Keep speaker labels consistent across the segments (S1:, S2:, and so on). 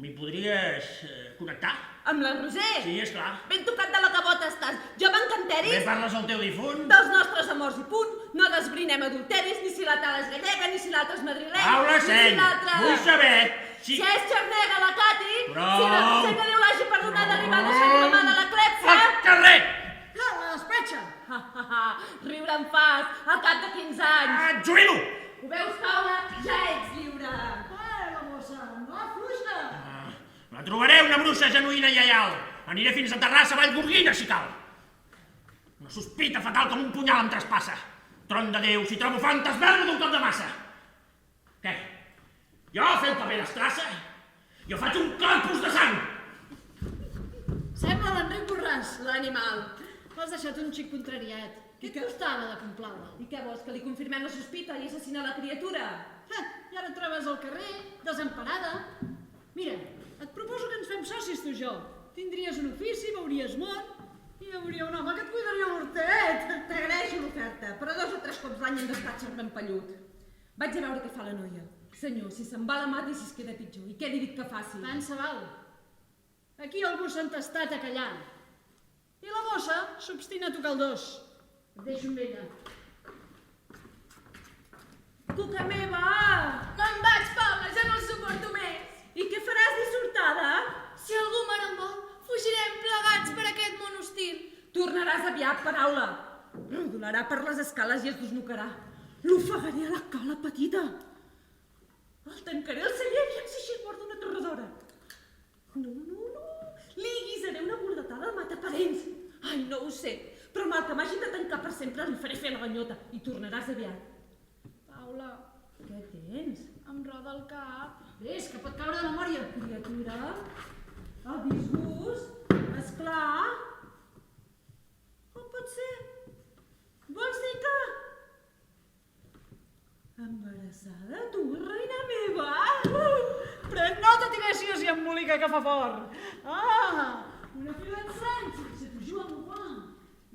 S1: M'hi podries connectar?
S2: Amb la Roser?
S1: Sí, esclar.
S2: Ben tocat de la cabota estàs. Jo m'encanteris.
S1: Bé parles al teu difunt?
S2: Dels nostres amors i punt. No desbrinem adulteris, ni si la tal és gallega, ni si l'altre és madrileny.
S1: Paula Seny, vull saber
S2: si és xarnega la Cati,
S1: Prou.
S2: si la Roser que Déu l'hagi perdonada li va deixar la mà de la clepsa.
S1: Al carrer!
S3: Que la despatxa!
S2: Riure en fas, al cap de 15 anys.
S1: Et jubilo!
S2: Ho veus, Paula? Ja ets lliure.
S3: La mossa, no afluixa!
S1: La trobaré una bruixa genuïna i lleial. Aniré fins a Terrassa, Vallgorguina, si cal. Una sospita fatal com un punyal em traspassa. Tron de Déu, si trobo fang, t'esberlo d'un cop de massa. Què? Jo fer el paper d'estrassa? Jo faig un corpus de sang!
S3: Sembla l'Enric Borràs.
S2: L'animal.
S3: L'has deixat un xic contrariat. Què et costava de complaure?
S2: I què vols, que li confirmem la sospita i assassinar la criatura?
S3: I ara et trobes al carrer, desemparada. Mira, et proposo que ens fem socis, tu i jo. Tindries un ofici, veuries món, i hi hauria un home que et cuidaria l'hortet.
S2: T'agraeixo l'oferta, però 2 o 3 cops l'any hem d'estar xerrant pellut. Vaig a veure què fa la noia. Senyor, si se'n va la mata i si es queda pitjor. I què li dic que faci?
S3: Tant se val. Aquí algú s'ha entestat a callar. I la mossa s'obstina a tocar el dos. Et deixo amb ella.
S2: Cuca meva!
S4: Me'n vaig, Paula, ja no el suporto més.
S2: I què faràs dissortada?
S4: Si algú mare em vol, fugirem plegats per aquest món hostil.
S2: Tornaràs aviat, paraula. Rodolarà per les escales i es desnucarà. L'ofegaré a la cala petita. El tancaré al celler i exigir mort d'una torradora. No. Li guisaré una bordetada de mataparents. Ai, no ho sé, però mal que m'hagin de tancar per sempre li faré fer la ganyota i tornaràs aviat.
S4: Paula,
S2: Què tens?
S4: em roda el cap.
S3: Ves, que pot caure de memòria.
S2: Criatura? El disgust? Esclar? Com pot ser? Vols dir que... Embarassada, tu, reina meva?
S3: Pren nota, Tiresias, i embolica que fa fort. Una fidanzanza, se tu giù a Mufan.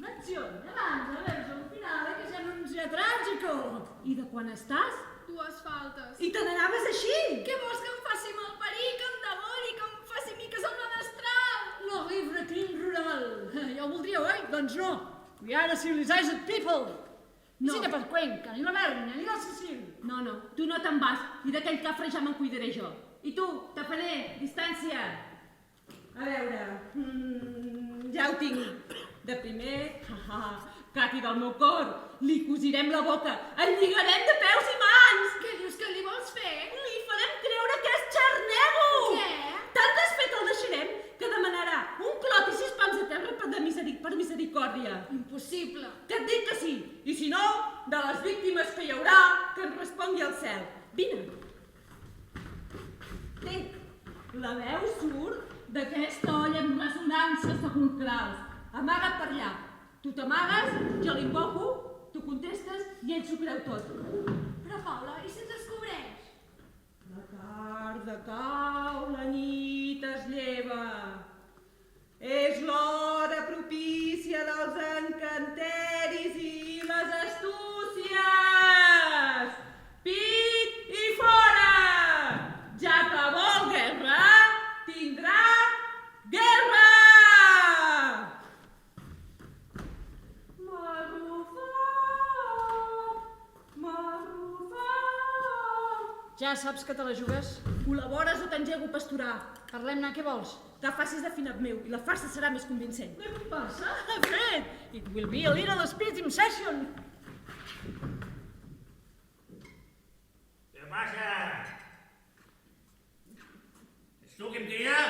S3: Nazione, davanti, verso un finale che si annuncia tragico.
S2: I de quan estàs?
S4: 2 faltes.
S2: I te n'anaves així?
S4: Què vols que em faci amb el peric, que em devori, que em faci miques amb la destral?
S3: L'horrible crim rural. Ja ho voldríeu, oi? Doncs no. We are a civilized people.
S2: No.
S3: Visita per Cuenca, ni la Berna, ni la Sicília.
S2: No, tu no te'n vas. I d'aquell cafre ja me'n cuidaré jo. I tu, tafaner, distància. A veure... ja ho tinc. De primer... Cati del meu cor. Li cosirem la boca. El lligarem de peus i mans.
S4: Què dius que li vols fer?
S2: Li farem creure que és xarnego.
S4: Què?
S2: Tant desfet el deixarem que demanarà un clot i 6 pams de terra per misericòrdia.
S4: Impossible.
S2: Que et dic que sí. I si no, de les víctimes que hi haurà, que ens respongui el cel. Vine. Té, la veu surt d'aquesta olla amb ressonàncies sepulcrals. Amaga't per allà. Tu t'amagues, jo l'invoco, tu contestes i ell s'ho creu tot.
S4: Però, Paula, i si ens descobreix?
S2: La tarda cau, la nit es lleva. És l'hora propícia dels encanteris i les astúcies. Pit i fora! Ja que vol guerra, tindrà guerra!
S3: Ja saps que te la jugues?
S2: Col·labores o t'engego a pasturar?
S3: Parlem-ne, què vols?
S2: Que facis de finat meu i la farsa serà més convincent.
S3: Què passa, Fred? It will be a little spiriting session.
S1: Què passa? És tu qui em crida?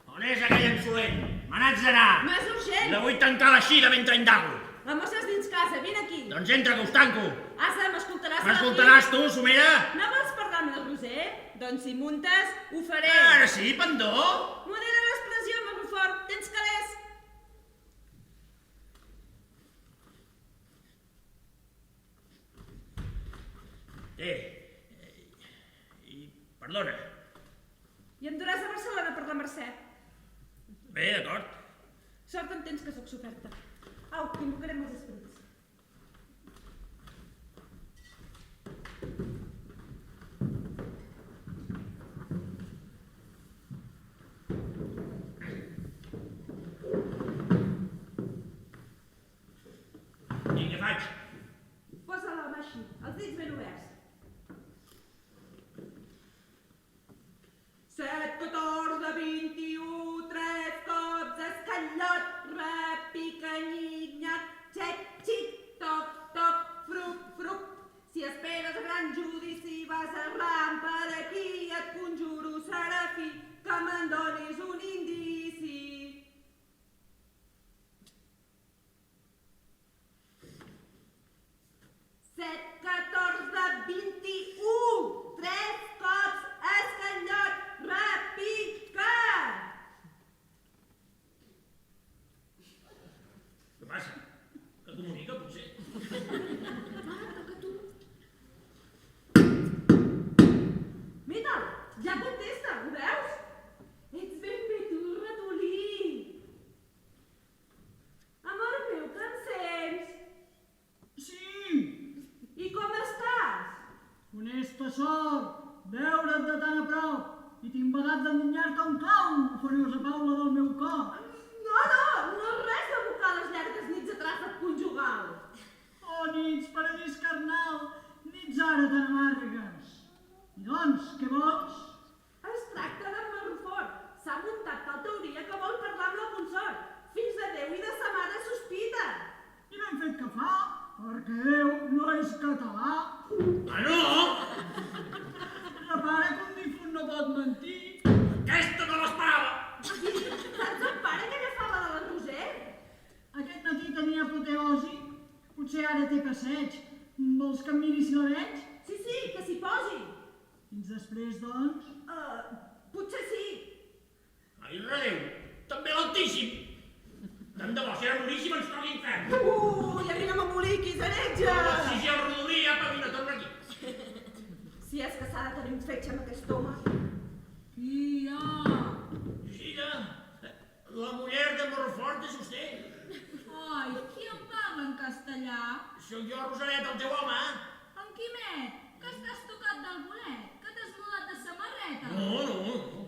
S1: On és aquell insolent? Me n'haig d'anar.
S2: No és urgent.
S1: La vull tancar l'aixida mentre indago.
S2: La mossa és dins casa, vine aquí.
S1: Doncs entra, que us tanco.
S2: Asa, m'escoltaràs a la
S1: M'escoltaràs tu, somera?
S2: No vols parlar amb la Roser? Doncs si muntes, ho faré.
S1: Ara sí, pendó?
S2: Modera l'expressió, Magrofort. Tens calés.
S1: Perdona.
S2: I em duràs a Barcelona per la Mercè.
S1: Bé, d'acord.
S2: Sort en tens que sóc soferta. Au, que invocarem els esperits.
S3: després, doncs...
S2: Potser sí.
S1: Ai, redeu, també l'Altíssim. Tant de bo, si ara moríssim ens torni infern.
S2: Ja vinguem a Moliquis, heretge!
S1: Si ja el rodolí, apa, vine, torna aquí.
S2: Si és que s'ha de tenir un fetge amb aquest home.
S3: Filla!
S1: Gira, la muller de Morrofort és vostè.
S4: Ai, qui em parla en castellà?
S1: Soc jo, Rosaret, el teu home.
S4: En Quimet, que estàs tocat del bolet, que t'has mudat de samarreta.
S1: No.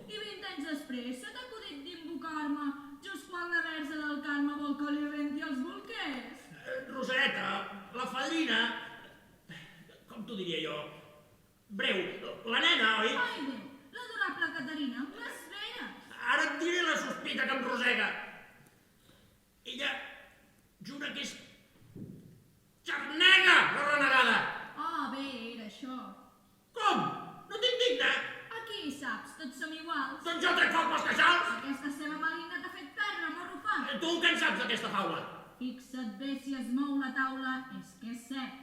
S4: I 20 anys després se t'ha acudit d'invocar-me just quan la verge del Carme vol que li renti els bolquers.
S1: Rosareta, la fadrina... Com t'ho diria jo? Breu, la nena, oi?
S4: Ai, Déu, l'adorable Caterina, les venes.
S1: Ara et diré la sospita que em rosega. Ella jura que és xarnega, la renegada.
S4: Ah, bé, era això.
S1: Com? No t'indigna?
S4: Aquí hi saps, tots som iguals.
S1: Doncs jo trec foc pels queixals.
S4: Aquesta seva maligna t'ha fet perdre, morro.
S1: Tu què en saps d'aquesta faula?
S4: Fixa't bé si es mou la taula, és que és cert.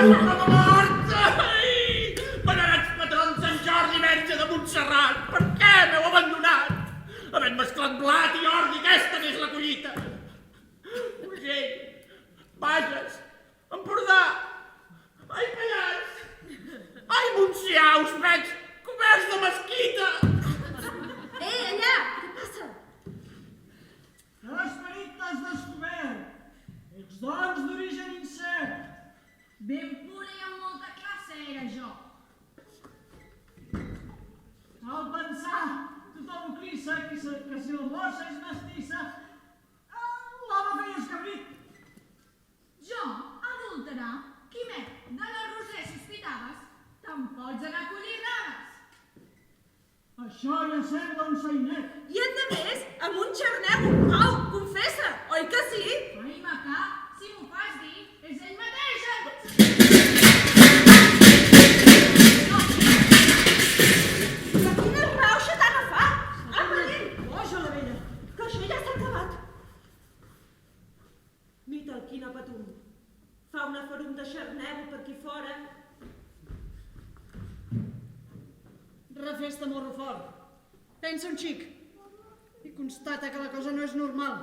S1: Som mort! Ai! Venerats patrons Sant Jordi Verge de Montserrat, per què m'heu abandonat? Havent mesclat blat i ordi, aquesta n'és la collita. Urgell, Bages, Empordà, ai, Pallars, ai, Montsià, us veig coberts de mesquita.
S2: Allà! Què passa?
S3: L'esperit t'has descobert. Ets, doncs, d'origen incert.
S4: Ben pura i amb molta classe era jo.
S3: Al pensar, tothom ho crissa, que si la mossa és mestissa, l'home feia escabrit.
S4: Jo, adulterar, Quimet, de la Roser sospitaves, te'n pots anar a collir raves.
S3: Això ja sembla un sainet.
S2: I a més, amb un xarnego. Au, confessa, oi que sí?
S4: Ai, Macà, si m'ho fas dir, és ell mateix.
S2: De quina rauxa t'ha agafat? Apa, nen, boja la vella, que això ja s'ha acabat. Mitel, quina patum. Fa una ferum de xarnego per aquí fora.
S3: Refesta morro fort. Pensa un xic i constata que la cosa no és normal.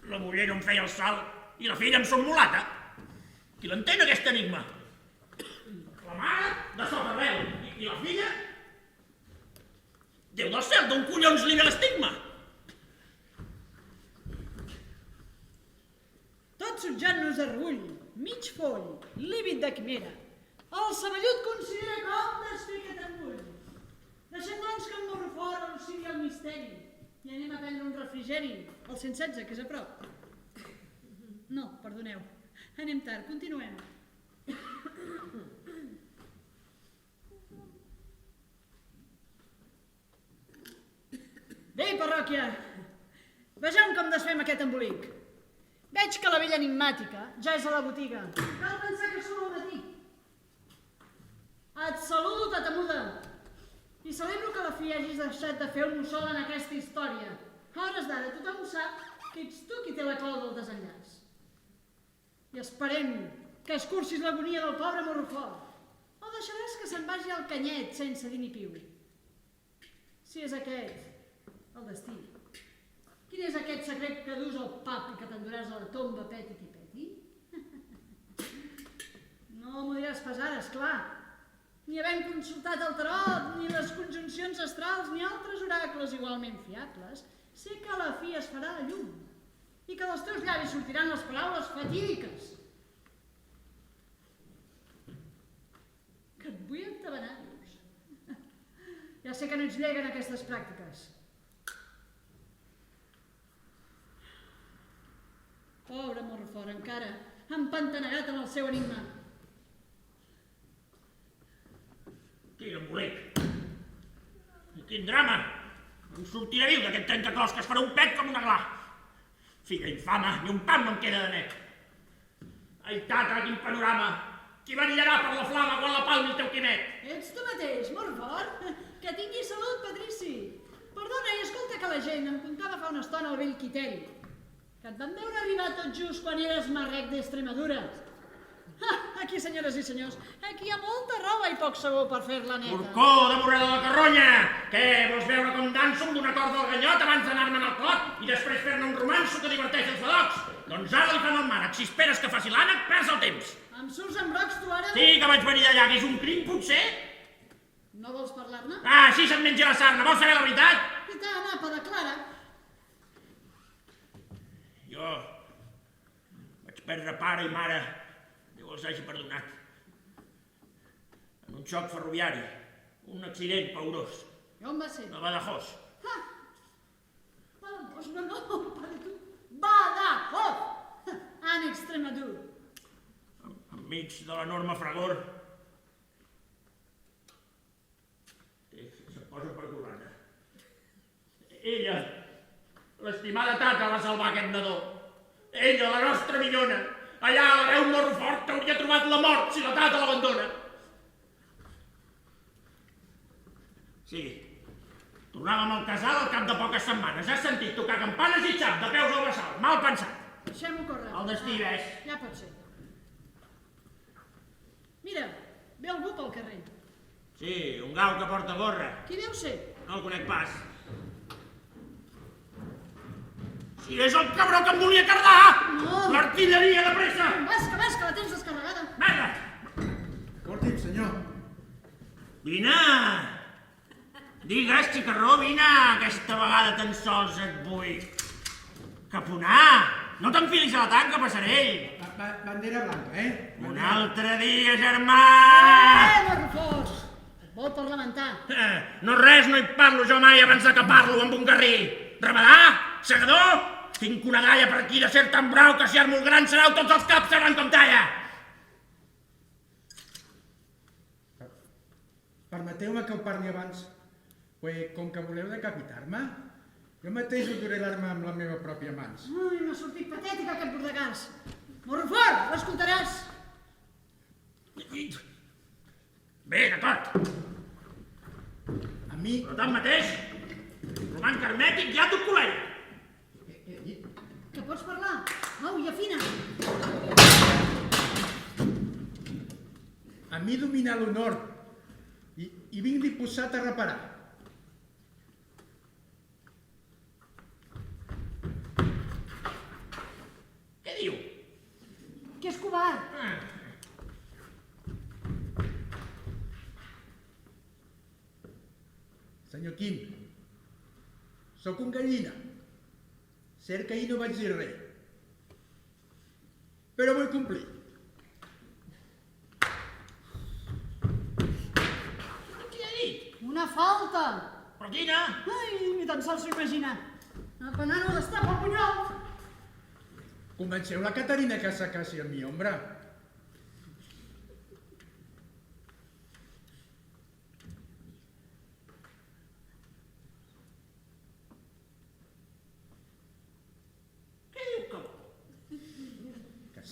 S1: La muller no em feia el salt i la filla em som mulata. Qui l'entén, aquest enigma? La mare, de sota arrel, i la filla? Déu del cel, d'on collons li ve l'estigma?
S3: Tot sotjant-nos de reüll, mig foll, lívid de quimera. El saballut considera com desfer aquest engull. Deixem doncs que en morro fort elucidi el misteri i anem a prendre un refrigeri al 116, que és a prop. No, perdoneu. Anem tard, continuem. Bé, parròquia, vegem com desfem aquest embolic. Veig que la vella enigmàtica ja és a la botiga. Cal pensar que som al matí. Et saludo, tatamuda, i celebro que la fi hagis deixat de fer un mussol en aquesta història. A hores d'ara tothom sap que ets tu qui té la clau del desenllaç. I esperem que escurcis l'agonia del pobre morrofort, o deixaràs que se'n vagi al canyet sense dir ni piu. Si és aquest el destí, quin és aquest secret que dus al pap i que t'enduràs a la tomba peti-peti? No m'ho diràs pas ara, esclar. Ni havent consultat el tarot, ni les conjuncions astrals, ni altres oracles igualment fiables, sé que a la fi es farà la llum i que dels teus llavis sortiran les paraules fatídiques. Que et vull entabanar, dius. Ja sé que no ets llega en aquestes pràctiques. Pobre morrofort, encara empantanegat en el seu enigma.
S1: Quin embolic! I quin drama! Em sortiré viu d'aquest trencaclòs que es farà un pet com una gla. Filla infama, ni un pam no em queda de net. Ai, tata, quin panorama! Qui verillarà per la flama quan la palmi el teu Quimet?
S3: Ets tu mateix, morrofort? Que tingui salut, Patrici. Perdona, i escolta que la gent em contava fa una estona el vell Quiteri, que et van veure arribar tot just quan eres marrec d'Extremadura. Aquí, senyores i senyors, aquí hi ha molta roba i poc sabó per fer-la neta.
S1: Corcó de Borreda de la Carronya! Què, vols veure com danso amb una corda al ganyot abans d'anar-me'n al clot i després fer-ne un romanço que diverteix els badocs? Doncs ara li fan el mànec. Si esperes que faci l'ànec, perds el temps.
S3: Em surts amb brocs, tu, ara?
S1: Sí, que vaig venir d'allà, que és un crim, potser?
S3: No vols parlar-ne?
S1: Ah, així se't menja la sarna. Vols saber la veritat?
S3: I tant, apa, declara.
S1: Jo vaig perdre pare i mare. Déu els hagi perdonat. En un xoc ferroviari. Un accident paurós.
S3: I on va ser?
S1: A Badajoz.
S3: Badajoz, no, pare tu. Badajoz! En Extremadura.
S1: Enmig de l'enorme fragor. Se posa perdonada. Ella, l'estimada tata, va salvar aquest nadó. Ella, la nostra minyona. Allà, a la veu morro fort, hauria trobat la mort si la tata l'abandona. Sí, tornàvem al casal al cap de poques setmanes. Has sentit tocar campanes i xap de peus al bassal. Mal pensat.
S3: Deixem-ho córrer.
S1: El destí, ves.
S3: Ja pot ser. Mira, ve algú pel carrer.
S1: Sí, un gau que porta gorra.
S3: Qui deu ser?
S1: No el conec pas. Si és el cabró que em volia cardar!
S3: No.
S1: L'artilleria de pressa!
S3: Vas, que la tens descarregada.
S1: Merda!
S5: Escolti'm, senyor.
S1: Vine! Digues, xicarró, vine! Aquesta vegada tan sols et vull caponar! No t'enfilis a la tanca, passarell!
S5: Bandera blanca,
S1: Un altre dia, germà!
S3: Marrufós! Et vol parlamentar.
S1: No res, no hi parlo jo mai abans de que parlo amb un garrí. Rabadà? Segador? Tinc una galla per aquí de ser tan brau que si armo el gran serau tots els caps sabran com talla.
S5: Permeteu-me que ho parli abans. Com que voleu decapitar-me, jo mateix us duré l'arma amb la meva pròpia mans.
S3: Ai, m'ha sortit patètica aquest bordegàs. Morrofort, l'escoltaràs.
S1: Bé, d'acord.
S5: A mi...
S1: Però tanmateix, romanc hermètic ja t'ho colell.
S3: Que pots parlar? Au, i afina.
S5: A mi domina l'honor i vinc disposat a reparar.
S1: Què diu?
S3: Que és covard.
S5: Senyor Quim, sóc un gallina. Cert que ahir no vaig dir res, però vull complir.
S1: Què ha dit?
S3: Una falta.
S1: Però quina?
S3: Ai, ni tan sols s'ho imagina. Apenant-ho destapa el punyol.
S5: Convenceu la Caterina que s'acaci amb mi ombra.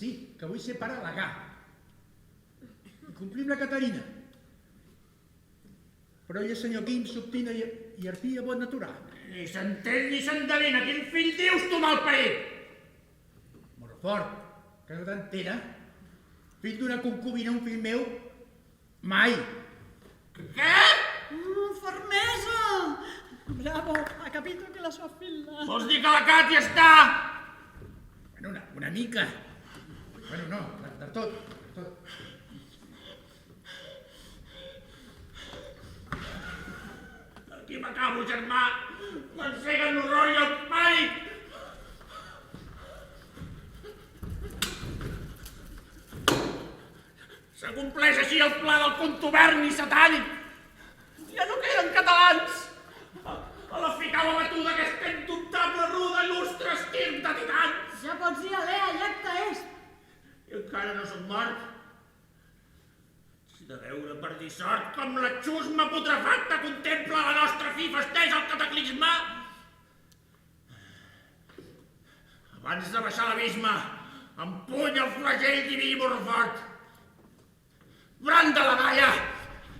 S5: Sí, que vull ser pare legal. I complim la Caterina. Però ella, senyor Quim, s'obstina i arpia bon natural.
S1: Ni s'entén ni s'endevina. Quin fill dius tu, malparit?
S5: Morrofort, que no t'entera. Fill d'una concubina, un fill meu, mai.
S1: Què?
S3: Fermesa! Bravo, ha capito que la sua filla.
S1: Vols dir que la Cati està...
S5: Bueno, una mica. Bueno, no, de tot.
S1: Aquí m'acabo, germà. M'enceguen l'horror i el pànic. S'acompleix així el pla del contuberni satànic. Ja no queden catalans. A la ficava batuda aquesta indubtable ruda il·lustre estirp de titans.
S3: Ja pots dir, Alea, llacta est.
S1: I encara no soc mort. Si de veure per dir sort com la xusma putrefacta contempla la nostra fi festeja el cataclisme. Abans de baixar l'abisme, empunya el flagell diví Morrofort. Branda la dalla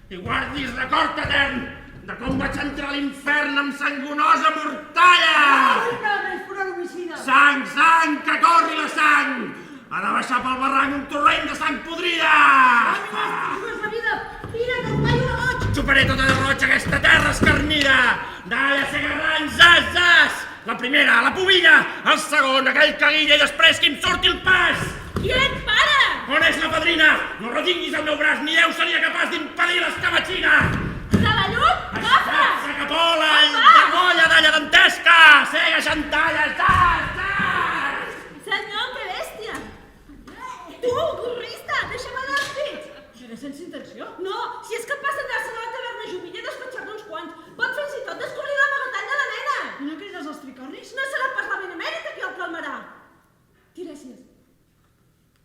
S1: i guardis record etern de com vaig entrar a l'infern amb sangonosa mortalla!
S3: Vinga, més pura homicida!
S1: Sang, sang, que corri la sang! Ha de baixar pel barranc un torrent de sang podrida!
S3: Jugues la vida! Mira, que el tallo de roig!
S1: Xuparé tota de roig aquesta terra escarnida! Dalla, segarrans, zas, zas! La primera, la pubilla! El segon, aquell que guilla i després que em surti el pas!
S2: Quiet, para!
S1: On és la padrina? No retinguis el meu braç, ni Déu seria capaç d'impedir l'escabatxina!
S2: De la llum, agafa!
S1: Sacapola, degolla, dalla dantesca! Sega, xantalla, zas, zas!
S2: Senyor, que bèstia! Tu, burrista, deixa'm anar els pits!
S3: Era sense intenció.
S2: No, si és capaç d'anar-se'n a la taverna Jumilla i despatxar-ne uns quants, pot fins i tot descobrir l'amagatall de la nena!
S3: I no crides els tricornis?
S2: No serà pas la benemèrita qui el calmarà! Tiresias,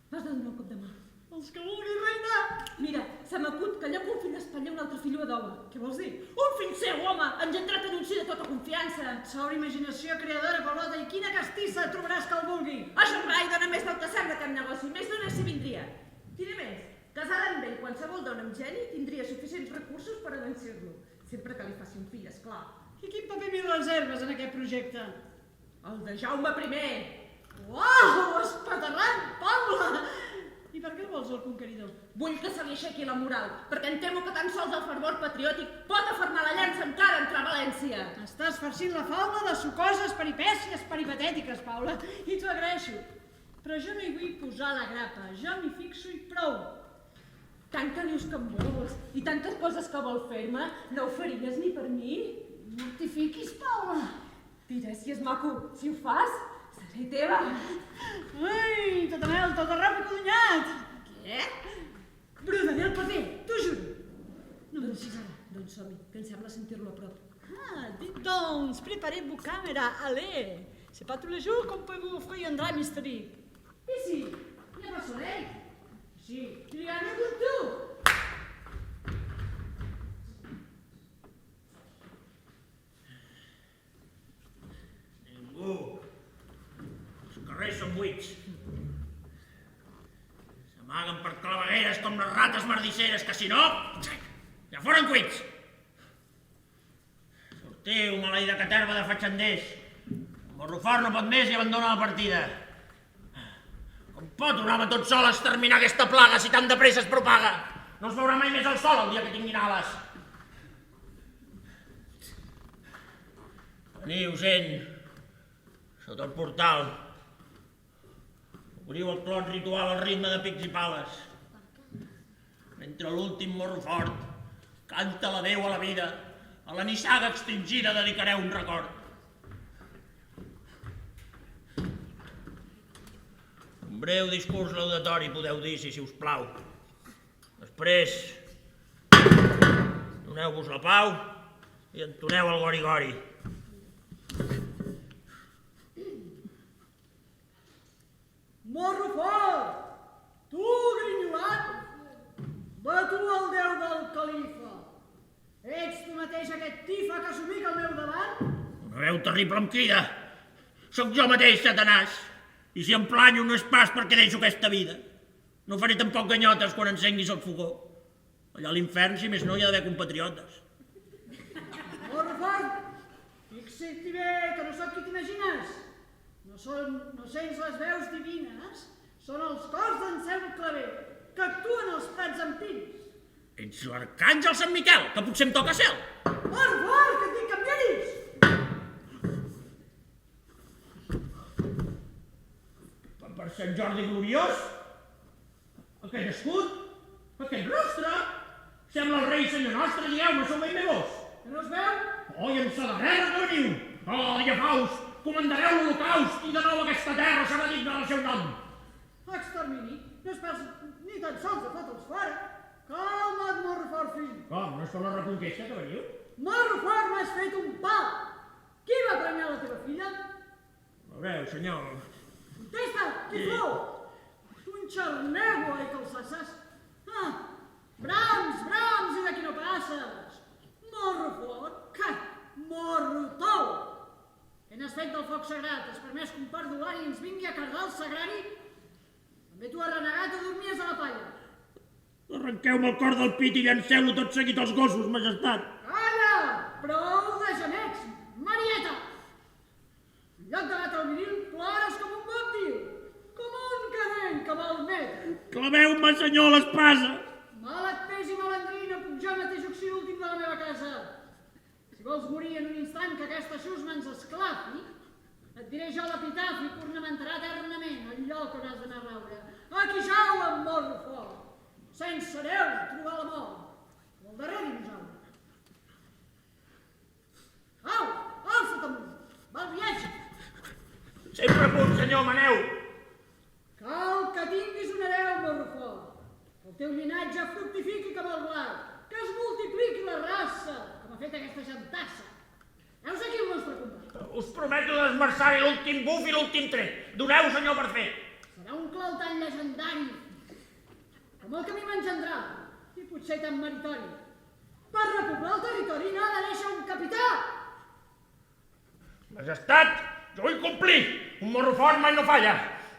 S2: vas de donar un cop de mà.
S3: Els que vulgui, reina!
S2: Mira, se m'acut que allò que un fill d'Espanya un altre fill d'Ova. Què vols dir? Un fill seu, home, engendrat en un si de tota confiança.
S3: S'obre imaginació creadora, Paulota, i quina castissa trobaràs que el vulgui.
S2: Això rai, dona més del que sembla de cap negoci, més d'una si vindria. Diré més, casada amb ell qualsevol dona amb geni tindria suficients recursos per a vencir-lo, sempre que li faci un fill, esclar.
S3: I quin paper mil reserves en aquest projecte?
S2: El de Jaume I.
S3: Uau, espaterrant, Paula! I per què el vols el conqueridor?
S2: Vull que se li aixequi la moral, perquè em temo que tan sols el fervor patriòtic pot afermar la llança encara entrar a València.
S3: Estàs farcint la faula de sucoses peripècies peripatètiques, Paula, i t'ho agraeixo. Però jo no hi vull posar la grapa, jo m'hi fixo i prou.
S2: Tant que dius que em vols i tantes coses que vol fer-me, no ho faries ni per mi?
S3: Mortifiquis, Paula!
S2: Diré si és maco, si ho fas, seré teva.
S3: Ai, tot anel, tot arreu codonyat!
S2: Què?
S3: Brodaré el paper, t'ho juro. No me deixis ara.
S2: Doncs som-hi, que em sembla sentir-lo a prop.
S3: Ah, dites donc, préparez-vous caméra, allez. C'est pas tous les jours qu'on peut vous offrir un drame historique. Ici, il n'y a pas de soleil. Si, il y a un coup de tout.
S1: Ningú. Els carrers són buits. S'amaguen per clavegueres com les rates merdisseres, que si no, ja foren cuits. Sortiu, maleïda caterva de fatxanders. El morrofort no pot més i abandona la partida. Com pot un home tot sol exterminar aquesta plaga si tan de pressa es propaga? No es veurà mai més el sol el dia que tinguin ales. Veniu, gent, sota el portal. Obriu el clon ritual al ritme de pics i pales. Mentre l'últim morro fort canta l'adéu a la vida, a la nissaga extingida dedicareu un record. Un breu discurs laudatori podeu dir, si us plau. Després, doneu-vos la pau i entoneu el gori-gori.
S3: Morro fort! Tu, grinyolat! Va tu el déu del califa! Ets tu mateix aquest tifa que s'ubica al meu davant?
S1: Una veu terrible em crida. Sóc jo mateix, Satanàs. I si em planyo no és pas perquè deixo aquesta vida. No faré tampoc ganyotes quan encenguis el fogó. Allà a l'infern, si més no, hi ha d'haver compatriotes.
S3: Morro fort! Fixa't-hi bé, que no sóc qui t'imagines. No sents les veus divines, són els cors d'en Seu Claver, que actuen als prats amb pins.
S1: Ets l'arcàngel Sant Miquel, que potser em toca cel.
S3: Mort, mort, que et dic que em miris!
S1: Per Sant Jordi gloriós? Aquest escut? Aquest rostre? Sembla el rei senyor nostre, digueu-me, sou ben bé vos.
S3: Que no es veu?
S1: Oh, i en sa darrera que veniu! Oh, Iafaus, comandareu l'Holocaust i de nou aquesta terra serà digna del seu nom.
S3: Extermini, no és pas ni tan sols de fotre'ls fora. Calma't, morro fort, fill.
S1: Com, no és per la reconquesta que veniu?
S3: Morro fort, m'has fet un pal. Qui va premiar la teva filla?
S1: Veureu, senyor.
S3: Contesta, qui fou? Un xarnego, oi, que els sasses. Ah, brams, brams, i d'aquí no passes. Morro fort, que morro tou. Què n'has fet del foc sagrat? Has permès que un perdulari ens vingui a cardar el sagrari? També tu has renegat o dormies a la palla?
S1: Arrenqueu-me el cor del pit i llanceu-lo tot seguit als gossos, majestat.
S3: Calla!
S1: Claveu-me, senyor, l'espasa.
S3: Mal et pesi, malandrina, puc jo mateix occí últim de la meva casa. Si vols morir en un instant que aquesta xusma ens esclafi, et diré jo l'epitafi que ornamentarà eternament el lloc on has d'anar a raure. Aquí jau en morro fort, sense Déu trobar la mort, al darrer dinosaure. Au, alça-te amunt, val viatge.
S1: Sempre a punt, senyor, maneu.
S3: Cal que tinguis un hereu, morro fort, que el teu llinatge fructifiqui com el blat, que es multipliqui la raça, com ha fet aquesta gentassa. Heus aquí el nostre combat.
S1: Us prometo d'esmerçar-hi l'últim buf i l'últim tret. Doneu, senyor, per fer.
S3: Serà un clau tan llegendari com el que m'hi m'engendrà, i potser tan meritori. Per repoblar el territori n'ha de néixer un capità.
S1: Majestat, jo vull complir. Un morro fort mai no falla.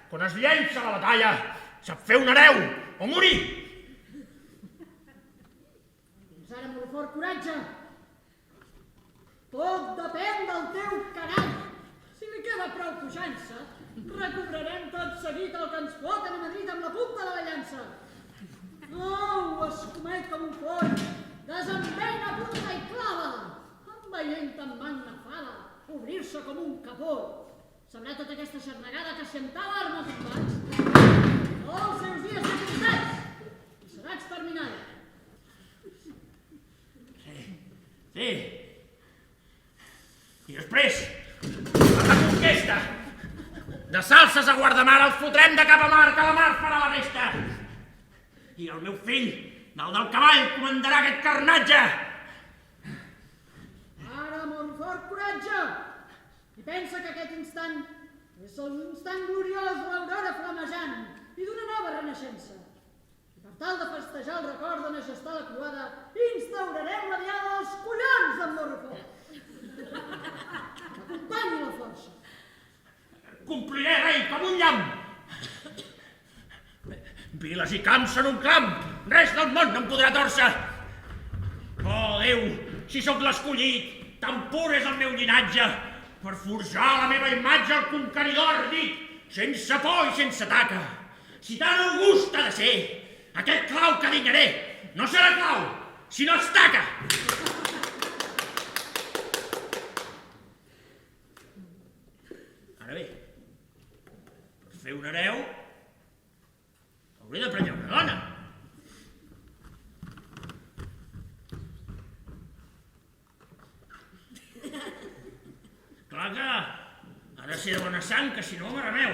S1: Quan es llença a la batalla, sap fer un hereu o morir.
S3: Fins ara, morro fort, coratge. Tot depèn del teu carall. Si li queda prou puixança, recobrarem tot seguit el que ens foten a Madrid amb la punta de la llança. No, escomet com un foll, desembeina punta i clava, enveient amb magna fada, obrir-se com un capó. Sabrà tota aquesta xarnegada que xentava armes combats. Els seus dies de comptats, i serà exterminada.
S1: Sí. I després, per la conquesta, de salses a guardamar els fotrem de cap a mar, que la mar farà la resta. I el meu fill, del cavall, comandarà aquest carnatge.
S3: Ara, Montfort, coratge! I pensa que aquest instant és l'instant gloriós de l'aurora flamejant i d'una nova renaixença. I per tal de festejar el record de majestat la croada, instaurarem la diada dels collons d'en Montfort. Acompanyi la força.
S1: Compliré, rei, com un llamp. Viles i camps són un clam. Res del món no em podrà tòrcer. Oh, Déu, si sóc l'escollit, tan pur és el meu llinatge, per forjar la meva imatge al conqueridor ardit, sense por i sense taca. Si tan august ha de ser, aquest clau que dinyaré no serà clau, sinó estaca. Ara bé, per fer un hereu, hauré de prenyar una dona. Clar que ha de ser de bona sang, que si no m'arremeu.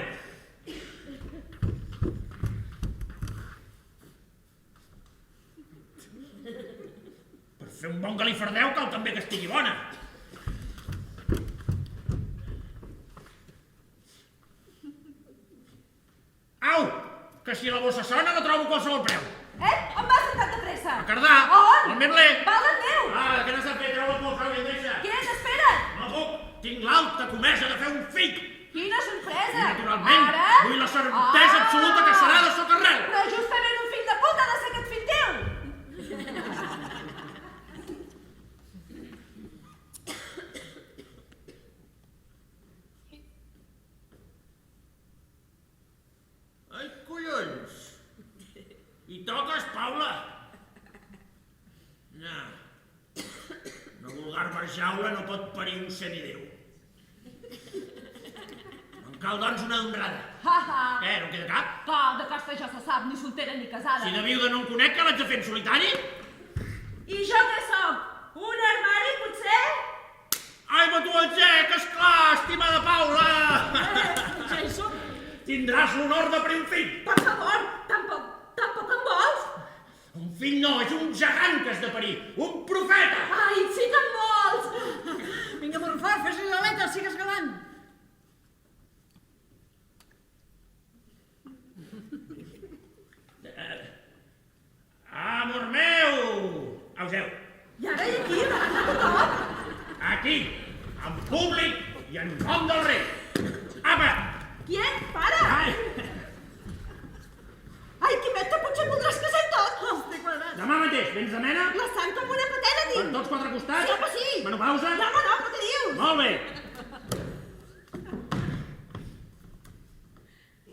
S1: Per fer un bon galifardeu cal també que estigui bona. Au! Que si la bossa sona no trobo qualsevol preu.
S2: On vas amb tanta pressa?
S1: A Cardà!
S2: On?
S1: Al Merlé!
S2: Val el meu!
S1: Que no s'ha fet, treu la pols, no deixa!
S2: Què és? Espera't!
S1: No puc! Tinc l'alta comesa de fer un fic!
S2: Quina sorpresa!
S1: I naturalment,
S2: Ara?
S1: vull la certesa absoluta que serà de socarrel!
S2: Però justament un fill de puta ha de ser aquest fill teu!
S1: Ai, collons! I toques, Paula? No. Una vulgar barjaula no pot parir un semidéu. Em cal, doncs, una honrada. Què, no queda cap?
S2: Clar, de casta ja se sap, ni soltera ni casada.
S1: Si de viuda no en conec, què vaig a fer en solitari?
S2: I jo què sóc? Un armari, potser?
S1: Ai, ma tu ets que esclar, estimada Paula!
S3: Ja hi som.
S1: Tindràs l'honor de parir un fill.
S2: Per favor, tampoc en vols?
S1: Un fill no, és un gegant que has de parir, un profeta!
S2: Ai, sí que en vols!
S3: Vinga, Montfort, fes-li l'aleta, sigues galant.
S1: Amor meu! Auseu,
S2: I ara i aquí, davant de tothom?
S1: aquí, en públic i en nom del rei. Apa!
S2: Qui ets? Para!
S1: Ai,
S2: Ai, Quimet, que potser voldràs casar i tot!
S3: Estic quadrat.
S1: demà mateix, vens de mena?
S2: La sang com una patena,
S1: Per
S2: tinc!
S1: tots quatre costats?
S2: Sí, home, sí!
S1: Menopausa?
S2: No, però què dius?
S1: Molt bé.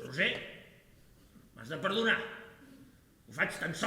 S1: Roser, m'has de perdonar. Ho faig tan sols